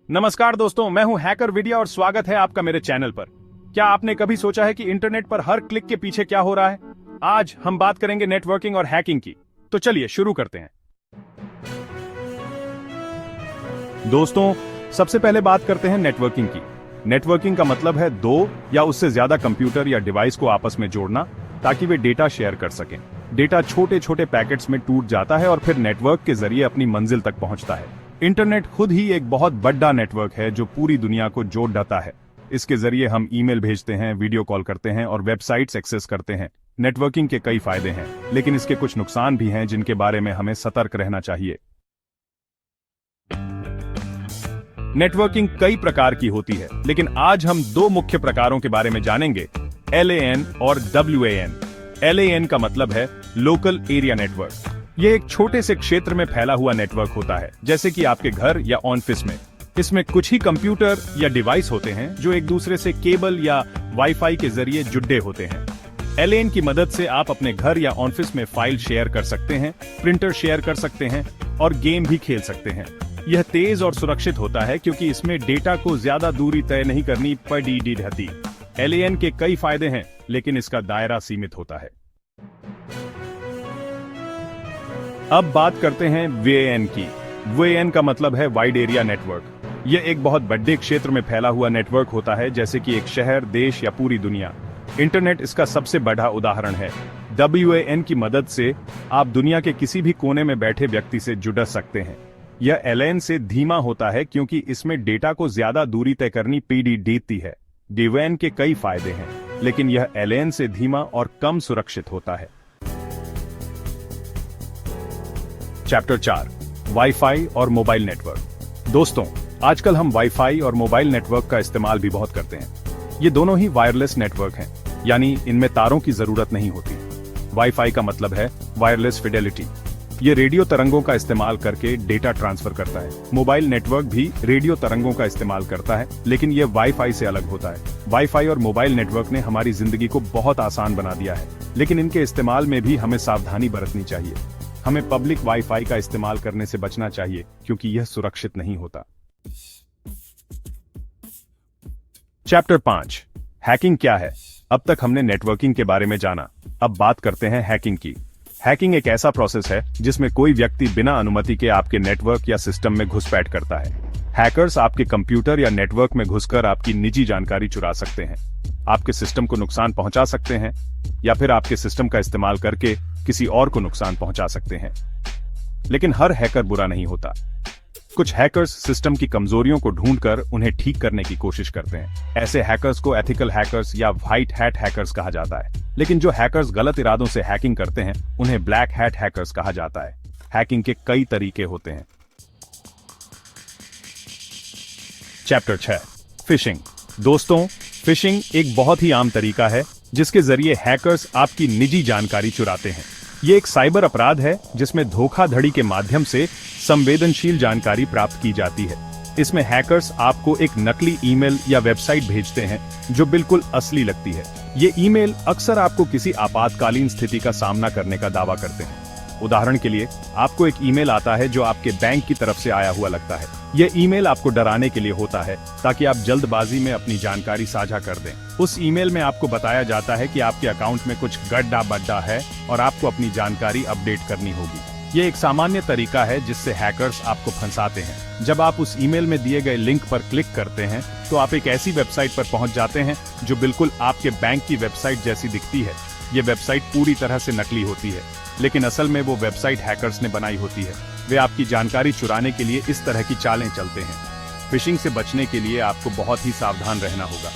नमस्कार दोस्तों, मैं हूं हैकर विद्या और स्वागत है आपका मेरे चैनल पर। क्या आपने कभी सोचा है कि इंटरनेट पर हर क्लिक के पीछे क्या हो रहा है? आज हम बात करेंगे नेटवर्किंग और हैकिंग की। तो चलिए शुरू करते हैं। दोस्तों, सबसे पहले बात करते हैं नेटवर्किंग की। नेटवर्किंग का मतलब है दो या उससे ज्यादा कंप्यूटर या डिवाइस को आपस में जोड़ना ताकि वे डेटा शेयर कर सकें। डेटा छोटे छोटे पैकेट्स में टूट जाता है और फिर नेटवर्क के जरिए अपनी मंजिल तक पहुंचता है। इंटरनेट खुद ही एक बहुत बड़ा नेटवर्क है जो पूरी दुनिया को जोड़ देता है। इसके जरिए हम ईमेल भेजते हैं, वीडियो कॉल करते हैं और वेबसाइट्स एक्सेस करते हैं। नेटवर्किंग के कई फायदे हैं, लेकिन इसके कुछ नुकसान भी हैं जिनके बारे में हमें सतर्क रहना चाहिए। नेटवर्किंग कई प्रकार की होती है, लेकिन आज हम दो मुख्य प्रकारों के बारे में जानेंगे, LAN और WAN। LAN का मतलब है लोकल एरिया नेटवर्क। यह एक छोटे से क्षेत्र में फैला हुआ नेटवर्क होता है, जैसे कि आपके घर या ऑफिस में। इसमें कुछ ही कंप्यूटर या डिवाइस होते हैं जो एक दूसरे से केबल या वाईफाई के जरिए जुड़े होते हैं। LAN की मदद से आप अपने घर या ऑफिस में फाइल शेयर कर सकते हैं, प्रिंटर शेयर कर सकते हैं और गेम भी खेल सकते हैं। यह तेज और सुरक्षित होता है क्योंकि इसमें डेटा को ज्यादा दूरी तय नहीं करनी पड़ती। LAN के कई फायदे हैं, लेकिन इसका दायरा सीमित होता है। अब बात करते हैं WAN की। WAN का मतलब है वाइड एरिया नेटवर्क। यह एक बहुत बड़े क्षेत्र में फैला हुआ नेटवर्क होता है, जैसे कि एक शहर, देश या पूरी दुनिया। इंटरनेट इसका सबसे बड़ा उदाहरण है। WAN की मदद से आप दुनिया के किसी भी कोने में बैठे व्यक्ति से जुड़ सकते हैं। यह LAN से धीमा होता है क्योंकि इसमें डेटा को ज्यादा दूरी तय करनी पड़ती है। WAN के कई फायदे हैं, लेकिन यह LAN से धीमा और कम सुरक्षित होता है। चैप्टर 4, वाईफाई और मोबाइल नेटवर्क। दोस्तों, आजकल हम वाईफाई और मोबाइल नेटवर्क का इस्तेमाल भी बहुत करते हैं। ये दोनों ही वायरलेस नेटवर्क हैं, यानी इनमें तारों की जरूरत नहीं होती। वाईफाई का मतलब है वायरलेस फिडेलिटी। ये रेडियो तरंगों का इस्तेमाल करके डेटा ट्रांसफर करता है। मोबाइल नेटवर्क भी रेडियो तरंगों का इस्तेमाल करता है, लेकिन यह वाईफाई से अलग होता है। वाईफाई और मोबाइल नेटवर्क ने हमारी जिंदगी को बहुत आसान बना दिया है, लेकिन इनके इस्तेमाल में भी हमें सावधानी बरतनी चाहिए। हमें पब्लिक वाईफाई का इस्तेमाल करने से बचना चाहिए क्योंकि यह सुरक्षित नहीं होता। चैप्टर 5, हैकिंग क्या है? अब तक हमने नेटवर्किंग के बारे में जाना, अब बात करते हैं हैकिंग की। हैकिंग एक ऐसा प्रोसेस है जिसमें कोई व्यक्ति बिना अनुमति के आपके नेटवर्क या सिस्टम में घुसपैठ करता है। हैकर्स आपके कंप्यूटर या नेटवर्क में घुसकर आपकी निजी जानकारी चुरा सकते हैं, आपके सिस्टम को नुकसान पहुंचा सकते हैं या फिर आपके सिस्टम का इस्तेमाल करके किसी और को नुकसान पहुंचा सकते हैं। लेकिन हर हैकर बुरा नहीं होता। कुछ हैकर्स सिस्टम की कमजोरियों को ढूंढकर उन्हें ठीक करने की कोशिश करते हैं। ऐसे हैकर्स को एथिकल हैकर्स या व्हाइट हैट हैकर्स कहा जाता है। लेकिन जो हैकर्स गलत इरादों से हैकिंग करते हैं, उन्हें ब्लैक हैट हैकर्स कहा जाता है। हैकिंग के कई तरीके होते हैं। Chapter 6, fishing. दोस्तों, फिशिंग एक बहुत ही आम तरीका है जिसके जरिए हैकर्स आपकी निजी जानकारी चुराते हैं। ये एक साइबर अपराध है जिसमें धोखाधड़ी के माध्यम से संवेदनशील जानकारी प्राप्त की जाती है। इसमें हैकर्स आपको एक नकली ईमेल या वेबसाइट भेजते हैं जो बिल्कुल असली लगती है। ये ईमेल अक्सर आपको किसी आपातकालीन स्थिति का सामना करने का दावा करते हैं। उदाहरण के लिए, आपको एक ईमेल आता है जो आपके बैंक की तरफ से आया हुआ लगता है। यह ईमेल आपको डराने के लिए होता है ताकि आप जल्दबाजी में अपनी जानकारी साझा कर दें। उस ईमेल में आपको बताया जाता है कि आपके अकाउंट में कुछ गड्ढा बड्ढा है और आपको अपनी जानकारी अपडेट करनी होगी। यह एक सामान्य तरीका है जिससे हैकर्स आपको फंसाते हैं। जब आप उस ईमेल में दिए गए लिंक पर क्लिक करते हैं तो आप एक ऐसी वेबसाइट पर पहुंच जाते हैं जो बिल्कुल आपके बैंक की वेबसाइट जैसी दिखती है। ये वेबसाइट पूरी तरह से नकली होती है, लेकिन असल में वो वेबसाइट हैकर्स ने बनाई होती है। वे आपकी जानकारी चुराने के लिए इस तरह की चालें चलते हैं। फिशिंग से बचने के लिए आपको बहुत ही सावधान रहना होगा।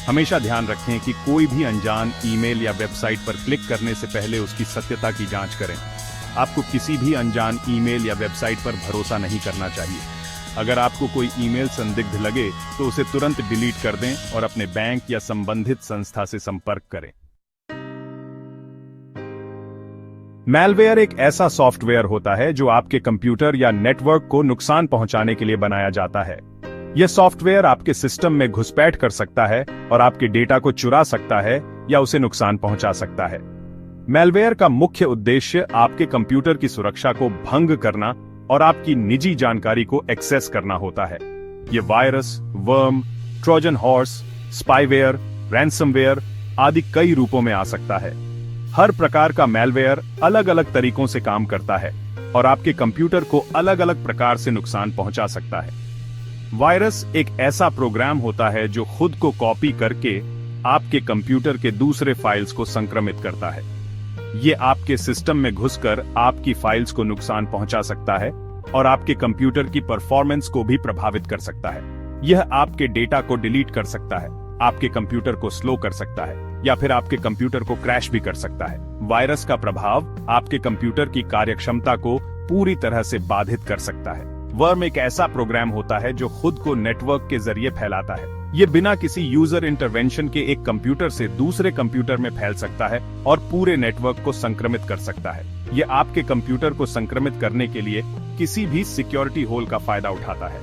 हमेशा ध्यान रखें कि कोई भी अनजान ईमेल या वेबसाइट पर क्लिक करने से पहले उसकी सत्यता की जांच करें। आपको किसी भी अनजान ईमेल या वेबसाइट पर भरोसा नहीं करना चाहिए। अगर आपको कोई ईमेल संदिग्ध लगे तो उसे तुरंत डिलीट कर दें और अपने बैंक या संबंधित संस्था से संपर्क करें। मैलवेयर एक ऐसा सॉफ्टवेयर होता है जो आपके कंप्यूटर या नेटवर्क को नुकसान पहुंचाने के लिए बनाया जाता है। यह सॉफ्टवेयर आपके सिस्टम में घुसपैठ कर सकता है और आपके डेटा को चुरा सकता है या उसे नुकसान पहुंचा सकता है। मैलवेयर का मुख्य उद्देश्य आपके कंप्यूटर की सुरक्षा को भंग करना और आपकी निजी जानकारी को एक्सेस करना होता है। ये virus, worm, Trojan horse, spyware, ransomware आदि कई रूपों में आ सकता है। हर प्रकार का मैलवेयर अलग अलग तरीकों से काम करता है और आपके कंप्यूटर को अलग अलग प्रकार से नुकसान पहुंचा सकता है। वायरस एक ऐसा प्रोग्राम होता है जो खुद को कॉपी करके आपके कंप्यूटर के दूसरे फाइल्स को संक्रमित करता है। ये आपके सिस्टम में घुसकर आपकी फाइल्स को नुकसान पहुंचा सकता है और आपके कंप्यूटर की परफॉर्मेंस को भी प्रभावित कर सकता है। यह आपके डेटा को डिलीट कर सकता है, आपके कंप्यूटर को स्लो कर सकता है या फिर आपके कंप्यूटर को क्रैश भी कर सकता है। वायरस का प्रभाव आपके कंप्यूटर की कार्यक्षमता को पूरी तरह से बाधित कर सकता है। वर्म एक ऐसा प्रोग्राम होता है जो खुद को नेटवर्क के जरिए फैलाता है। ये बिना किसी यूजर इंटरवेंशन के एक कंप्यूटर से दूसरे कंप्यूटर में फैल सकता है और पूरे नेटवर्क को संक्रमित कर सकता है। ये आपके कंप्यूटर को संक्रमित करने के लिए किसी भी सिक्योरिटी होल का फायदा उठाता है।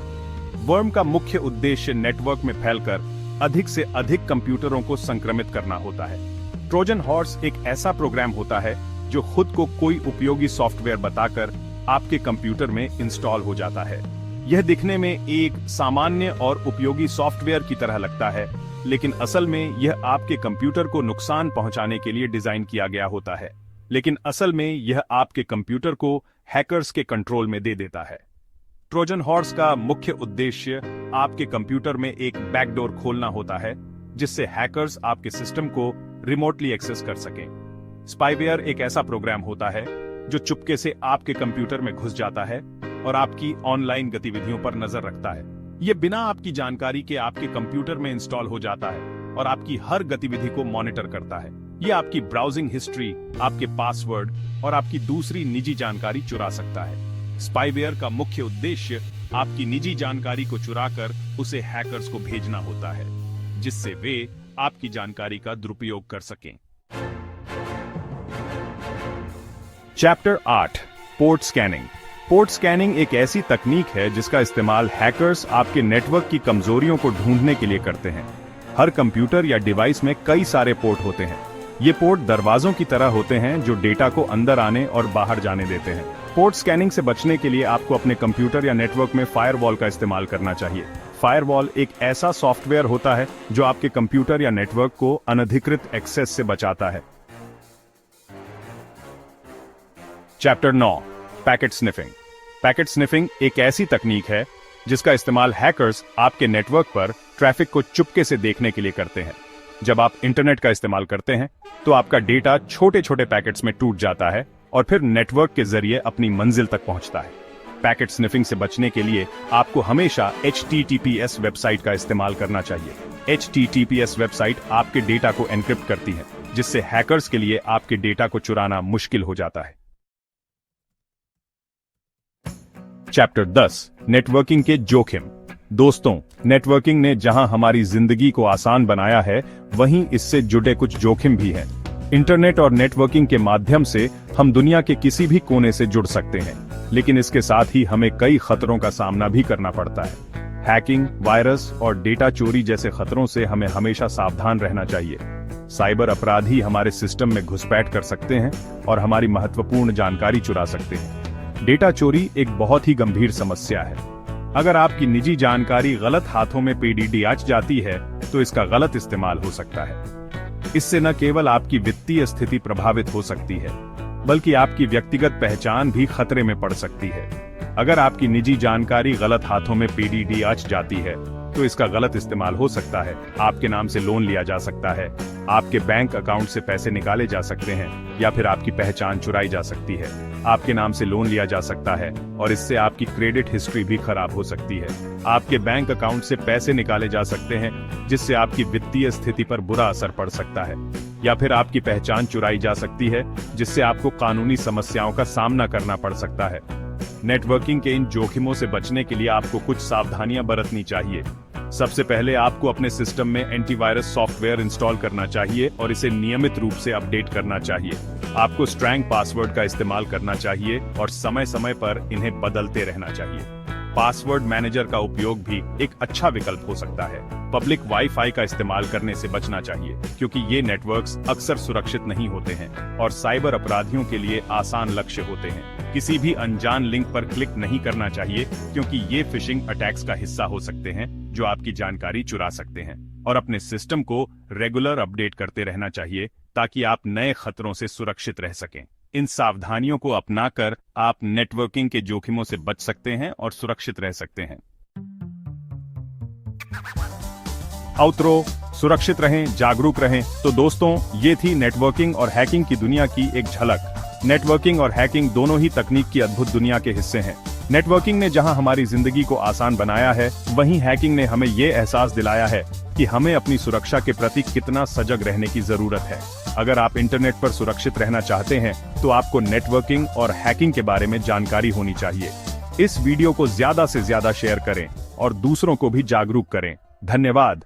वर्म का मुख्य उद्देश्य नेटवर्क में फैलकर अधिक से अधिक कंप्यूटरों को संक्रमित करना होता है। ट्रोजन हॉर्स एक ऐसा प्रोग्राम होता है जो खुद को कोई उपयोगी सॉफ्टवेयर बताकर आपके कंप्यूटर में इंस्टॉल हो जाता है। यह दिखने में एक सामान्य और उपयोगी सॉफ्टवेयर की तरह लगता है, लेकिन असल में यह आपके कंप्यूटर को नुकसान पहुंचाने के लिए डिजाइन किया गया होता है। लेकिन असल में यह आपके कंप्यूटर को हैकर्स के कंट्रोल में दे देता है। ट्रोजन हॉर्स का मुख्य उद्देश्य आपके कंप्यूटर में एक बैकडोर खोलना होता है, जिससे हैकर्स आपके सिस्टम को रिमोटली एक्सेस कर सकें। स्पाईवेयर एक ऐसा प्रोग्राम होता है जो चुपके से आपके कंप्यूटर में घुस जाता है और आपकी ऑनलाइन गतिविधियों पर नजर रखता है। यह बिना आपकी जानकारी के आपके कंप्यूटर में इंस्टॉल हो जाता है और आपकी हर गतिविधि को मॉनिटर करता है। यह आपकी ब्राउजिंग हिस्ट्री, आपके पासवर्ड और आपकी दूसरी निजी जानकारी चुरा सकता है। स्पाईवेयर का मुख्य उद्देश्य आपकी निजी जानकारी को चुराकर उसे हैकर्स को भेजना होता है, जिससे वे आपकी जानकारी का दुरुपयोग कर सकें। Chapter 8 port scanning. Port scanning एक ऐसी तकनीक है जिसका इस्तेमाल हैकर्स आपके नेटवर्क की कमजोरियों को ढूंढने के लिए करते हैं। हर कंप्यूटर या डिवाइस में कई सारे पोर्ट होते हैं। ये पोर्ट दरवाजों की तरह होते हैं जो डेटा को अंदर आने और बाहर जाने देते हैं। पोर्ट स्कैनिंग से बचने के लिए आपको अपने कंप्यूटर या नेटवर्क में फायरवॉल का इस्तेमाल करना चाहिए। फायरवॉल एक ऐसा सॉफ्टवेयर होता है जो आपके कंप्यूटर या नेटवर्क को अनधिकृत एक्सेस से बचाता है। Chapter 9 packet sniffing. Packet sniffing एक ऐसी तकनीक है जिसका इस्तेमाल हैकर्स आपके नेटवर्क पर ट्रैफिक को चुपके से देखने के लिए करते हैं। जब आप इंटरनेट का इस्तेमाल करते हैं तो आपका डेटा छोटे छोटे पैकेट्स में टूट जाता है और फिर नेटवर्क के जरिए अपनी मंजिल तक पहुंचता है। पैकेट स्निफिंग से बचने के लिए आपको हमेशा HTTPS वेबसाइट का इस्तेमाल करना चाहिए। HTTPS वेबसाइट आपके डेटा को एन्क्रिप्ट करती है, जिससे हैकर्स के लिए आपके डेटा को चुराना मुश्किल हो जाता है। चैप्टर 10 नेटवर्किंग के जोखिम। दोस्तों, नेटवर्किंग ने जहां हमारी जिंदगी को आसान बनाया है, वहीं इससे जुड़े कुछ जोखिम भी हैं। इंटरनेट और नेटवर्किंग के माध्यम से हम दुनिया के किसी भी कोने से जुड़ सकते हैं, लेकिन इसके साथ ही हमें कई खतरों का सामना भी करना पड़ता है। हैकिंग, वायरस और डेटा चोरी जैसे खतरों से हमें हमेशा सावधान रहना चाहिए। साइबर अपराधी हमारे सिस्टम में घुसपैठ कर सकते हैं और हमारी महत्वपूर्ण जानकारी चुरा सकते हैं। डेटा चोरी एक बहुत ही गंभीर समस्या है। अगर आपकी निजी जानकारी गलत हाथों में PDD जाती है तो इसका गलत इस्तेमाल हो सकता है। इससे न केवल आपकी वित्तीय स्थिति प्रभावित हो सकती है, बल्कि आपकी व्यक्तिगत पहचान भी खतरे में पड़ सकती है। अगर आपकी निजी जानकारी गलत हाथों में PDD जाती है तो इसका गलत इस्तेमाल हो सकता है। आपके नाम से लोन लिया जा सकता है, आपके बैंक अकाउंट से पैसे निकाले जा सकते हैं या फिर आपकी पहचान चुराई जा सकती है। आपके नाम से लोन लिया जा सकता है और इससे आपकी क्रेडिट हिस्ट्री भी खराब हो सकती है। आपके बैंक अकाउंट से पैसे निकाले जा सकते हैं, जिससे आपकी वित्तीय स्थिति पर बुरा असर पड़ सकता है, या फिर आपकी पहचान चुराई जा सकती है, जिससे आपको कानूनी समस्याओं का सामना करना पड़ सकता है। नेटवर्किंग के इन जोखिमों से बचने के लिए आपको कुछ सावधानियां बरतनी चाहिए। सबसे पहले आपको अपने सिस्टम में एंटीवायरस सॉफ्टवेयर इंस्टॉल करना चाहिए और इसे नियमित रूप से अपडेट करना चाहिए। आपको स्ट्रॉन्ग पासवर्ड का इस्तेमाल करना चाहिए और समय समय पर इन्हें बदलते रहना चाहिए। पासवर्ड मैनेजर का उपयोग भी एक अच्छा विकल्प हो सकता है। पब्लिक वाईफाई का इस्तेमाल करने से बचना चाहिए, क्योंकि ये नेटवर्क्स अक्सर सुरक्षित नहीं होते हैं और साइबर अपराधियों के लिए आसान लक्ष्य होते हैं। किसी भी अनजान लिंक पर क्लिक नहीं करना चाहिए, क्योंकि ये फिशिंग अटैक्स का हिस्सा हो सकते हैं जो आपकी जानकारी चुरा सकते हैं। और अपने सिस्टम को रेगुलर अपडेट करते रहना चाहिए ताकि आप नए खतरों से सुरक्षित रह सकें। इन सावधानियों को अपनाकर आप नेटवर्किंग के जोखिमों से बच सकते हैं और सुरक्षित रह सकते हैं। आउटरो, सुरक्षित रहें, जागरूक रहें। तो दोस्तों, ये थी नेटवर्किंग और हैकिंग की दुनिया की एक झलक। नेटवर्किंग और हैकिंग दोनों ही तकनीक की अद्भुत दुनिया के हिस्से हैं। नेटवर्किंग ने जहां हमारी जिंदगी को आसान बनाया है, वहीं हैकिंग ने हमें ये एहसास दिलाया है कि हमें अपनी सुरक्षा के प्रति कितना सजग रहने की जरूरत है। अगर आप इंटरनेट पर सुरक्षित रहना चाहते हैं, तो आपको नेटवर्किंग और हैकिंग के बारे में जानकारी होनी चाहिए। इस वीडियो को ज्यादा से ज्यादा शेयर करें और दूसरों को भी जागरूक करें। धन्यवाद।